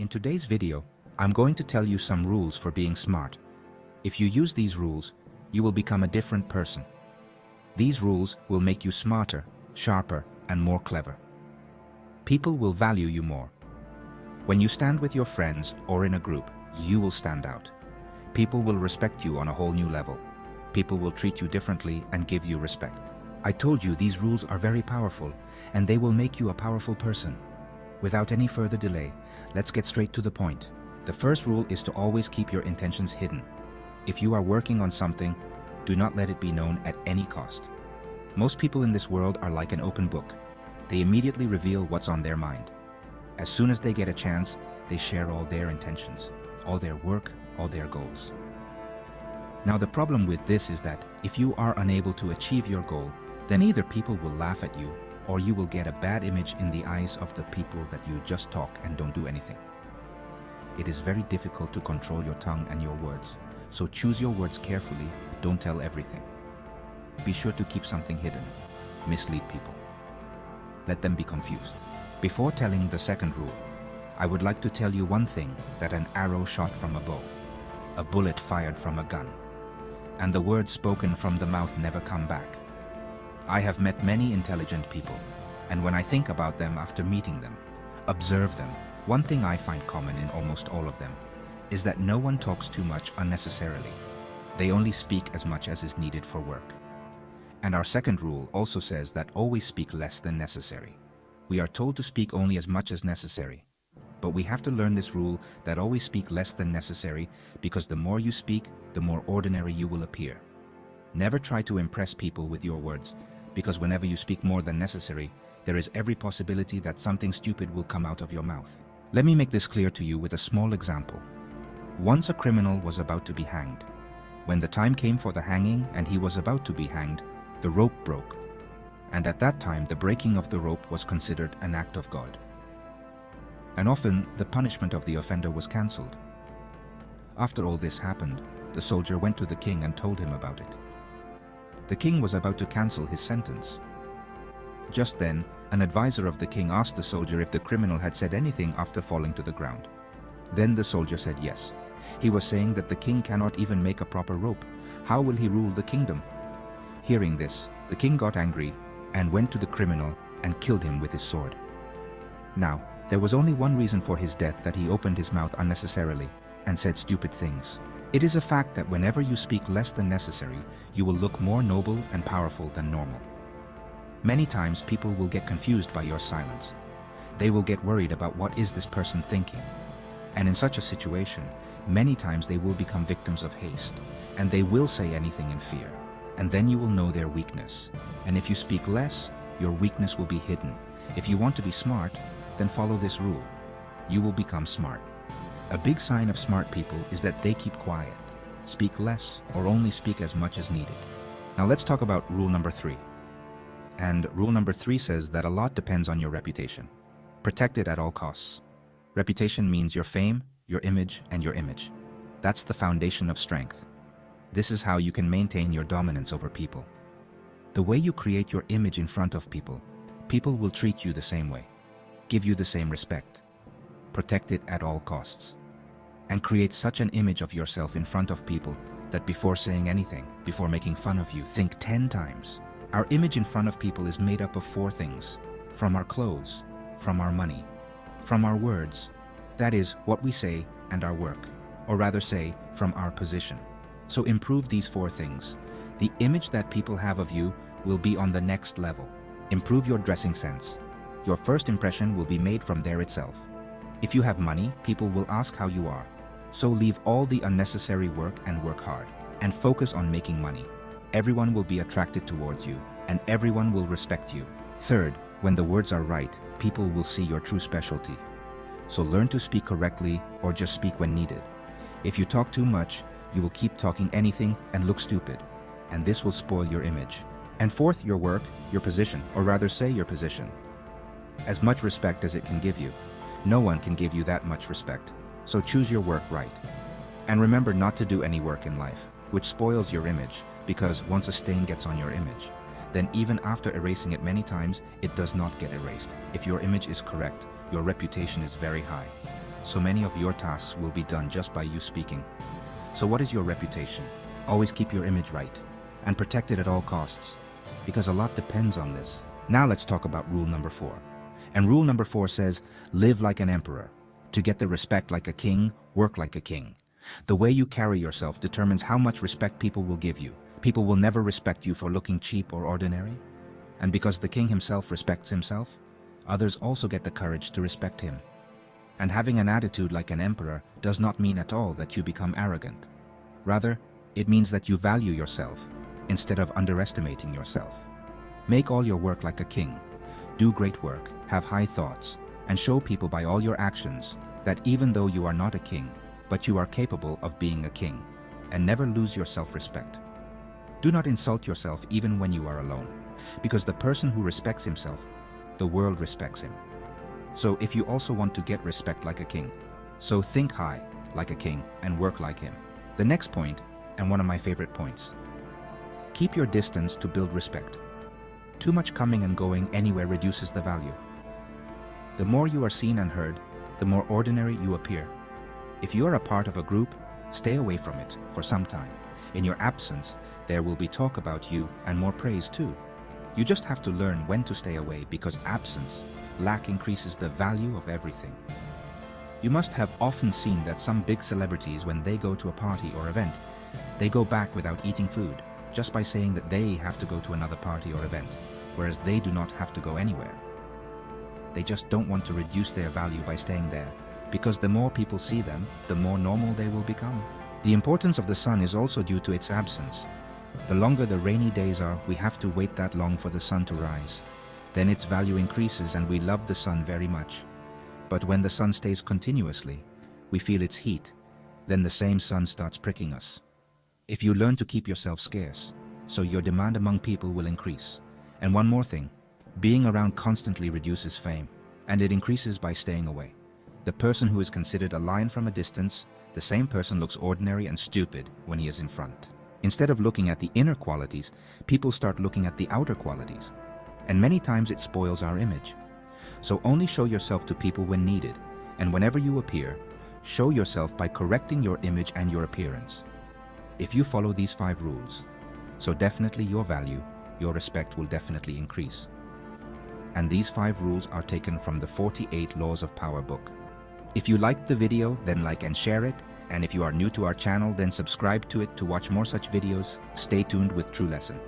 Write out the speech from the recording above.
In today's video, I'm going to tell you some rules for being smart. If you use these rules, you will become a different person. These rules will make you smarter, sharper, and more clever. People will value you more. When you stand with your friends or in a group, you will stand out. People will respect you on a whole new level. People will treat you differently and give you respect. I told you these rules are very powerful, and they will make you a powerful person. Without any further delay, let's get straight to the point. The first rule is to always keep your intentions hidden. If you are working on something, do not let it be known at any cost. Most people in this world are like an open book. They immediately reveal what's on their mind. As soon as they get a chance, they share all their intentions, all their work, all their goals. Now the problem with this is that if you are unable to achieve your goal, then either people will laugh at you or you will get a bad image in the eyes of the people that you just talk and don't do anything. It is very difficult to control your tongue and your words, so choose your words carefully, don't tell everything. Be sure to keep something hidden. Mislead people. Let them be confused. Before telling the second rule, I would like to tell you one thing, that an arrow shot from a bow, a bullet fired from a gun, and the words spoken from the mouth never come back. I have met many intelligent people, and when I think about them after meeting them, observe them, one thing I find common in almost all of them is that no one talks too much unnecessarily. They only speak as much as is needed for work. And our second rule also says that always speak less than necessary. We are told to speak only as much as necessary. But we have to learn this rule that always speak less than necessary, because the more you speak, the more ordinary you will appear. Never try to impress people with your words, because whenever you speak more than necessary, there is every possibility that something stupid will come out of your mouth. Let me make this clear to you with a small example. Once a criminal was about to be hanged. When the time came for the hanging and he was about to be hanged, the rope broke. And at that time, the breaking of the rope was considered an act of God. And often, the punishment of the offender was cancelled. After all this happened, the soldier went to the king and told him about it. The king was about to cancel his sentence. Just then, an advisor of the king asked the soldier if the criminal had said anything after falling to the ground. Then the soldier said yes. He was saying that the king cannot even make a proper rope. How will he rule the kingdom? Hearing this, the king got angry and went to the criminal and killed him with his sword. Now, there was only one reason for his death, that he opened his mouth unnecessarily and said stupid things. It is a fact that whenever you speak less than necessary, you will look more noble and powerful than normal. Many times people will get confused by your silence. They will get worried about what is this person thinking. And in such a situation, many times they will become victims of haste, and they will say anything in fear. And then you will know their weakness. And if you speak less, your weakness will be hidden. If you want to be smart, then follow this rule. You will become smart. A big sign of smart people is that they keep quiet, speak less, or only speak as much as needed. Now let's talk about rule number 3. And rule number 3 says that a lot depends on your reputation. Protect it at all costs. Reputation means your fame, your image, and your image. That's the foundation of strength. This is how you can maintain your dominance over people. The way you create your image in front of people, people will treat you the same way, give you the same respect. Protect it at all costs. And create such an image of yourself in front of people that before saying anything, before making fun of you, think 10 times. Our image in front of people is made up of 4 things: from our clothes, from our money, from our words, that is, what we say, and our work, or rather say, from our position. So improve these 4 things. The image that people have of you will be on the next level. Improve your dressing sense. Your first impression will be made from there itself. If you have money, people will ask how you are. So leave all the unnecessary work and work hard, and focus on making money. Everyone will be attracted towards you, and everyone will respect you. Third, when the words are right, people will see your true specialty. So learn to speak correctly, or just speak when needed. If you talk too much, you will keep talking anything and look stupid, and this will spoil your image. And fourth, your work, your position, or rather say your position. As much respect as it can give you. No one can give you that much respect. So choose your work right. And remember not to do any work in life, which spoils your image, because once a stain gets on your image, then even after erasing it many times, it does not get erased. If your image is correct, your reputation is very high. so many of your tasks will be done just by you speaking. So what is your reputation? Always keep your image right and protect it at all costs, because a lot depends on this. Now let's talk about rule number 4. And rule number 4 says, live like an emperor. To get the respect like a king, work like a king. The way you carry yourself determines how much respect people will give you. People will never respect you for looking cheap or ordinary. And because the king himself respects himself, others also get the courage to respect him. And having an attitude like an emperor does not mean at all that you become arrogant. Rather, it means that you value yourself instead of underestimating yourself. Make all your work like a king. Do great work, have high thoughts, and show people by all your actions that even though you are not a king, but you are capable of being a king, and never lose your self-respect. Do not insult yourself even when you are alone, because the person who respects himself, the world respects him. So if you also want to get respect like a king, so think high like a king and work like him. The next point, and one of my favorite points, keep your distance to build respect. Too much coming and going anywhere reduces the value. The more you are seen and heard, the more ordinary you appear. If you are a part of a group, stay away from it for some time. In your absence, there will be talk about you and more praise too. You just have to learn when to stay away, because absence, lack increases the value of everything. You must have often seen that some big celebrities, when they go to a party or event, they go back without eating food, just by saying that they have to go to another party or event, whereas they do not have to go anywhere. They just don't want to reduce their value by staying there, because the more people see them, the more normal they will become. The importance of the sun is also due to its absence. The longer the rainy days are, we have to wait that long for the sun to rise. Then its value increases and we love the sun very much. But when the sun stays continuously, we feel its heat. Then the same sun starts pricking us. If you learn to keep yourself scarce, so your demand among people will increase. And one more thing, being around constantly reduces fame, and it increases by staying away. The person who is considered a lion from a distance, the same person looks ordinary and stupid when he is in front. Instead of looking at the inner qualities, people start looking at the outer qualities. And many times it spoils our image. So only show yourself to people when needed, and whenever you appear, show yourself by correcting your image and your appearance. If you follow these 5 rules, so definitely your value, your respect will definitely increase. And these 5 rules are taken from the 48 Laws of Power book. If you liked the video, then like and share it. And if you are new to our channel, then subscribe to it to watch more such videos. Stay tuned with True Lesson.